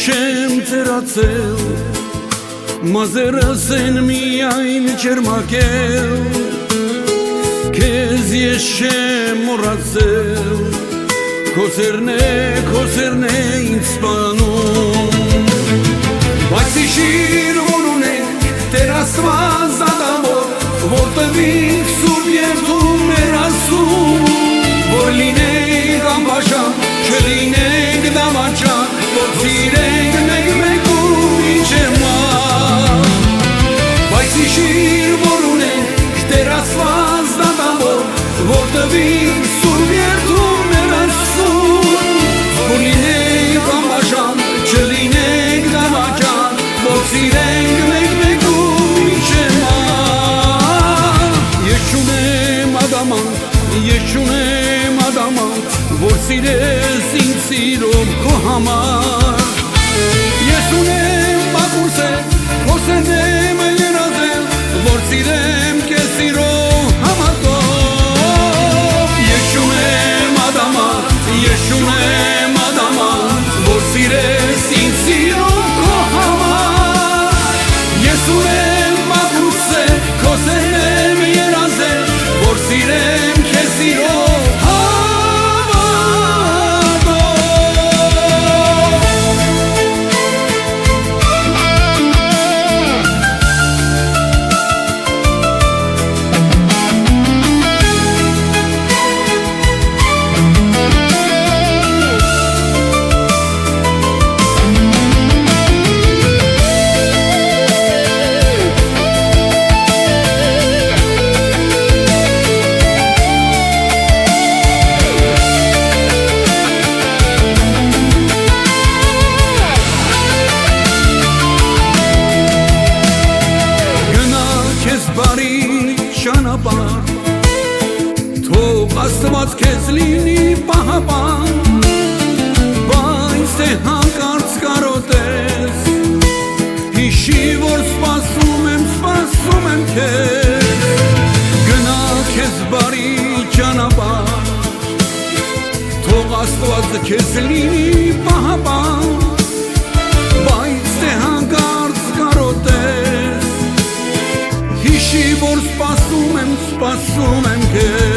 Չեմ ծրացել, մազերս են միայն չերմակել, քեզ ես չեմ մոռացել, քո սերն է ինձ սպանում, բայց հիշիր, որ ունենք Տեր Աստված Ադամով, որտեղից սուրբ երդում էր ասում, որ լինենք անբաժան, չլինենք դավաճան, որ սիրենք մեկ-մեկում ինչ է մահ, բայց հիշիր, որ ունենք Տեր Աստված Ադամով, որտեղից սուրբ երդում էր ասում, որ լինենք անբաժան, չլինենք դավաճան, որ սիրենք մեկ-մեկում ինչ է մահ, ես չունեմ ադամանդ, որ սիրես ինձ սիրով քո համար, ես ունեմ բակուրսել, քո սերն եմ երազել, որ սիրեմ քեզ սիրով համատով, ես չունեմ ադամանդ, որ սիրես ինձ սիրով քո համար, ես ունեմ բակուրսել, քո սերն եմ երազել, որ սիրեմ քեզ սիրով թող Աստված քեզ լինի պահապան, բայց թե հանկարծ կարոտես, հիշի, որ սպասում եմ քեզ, գնա քեզ բարի ճանապարհ, թող Աստված քեզ լինի պահապան, բայց թե հանկարծ կարոտես, հիշի, որ սպասում եմ քեզ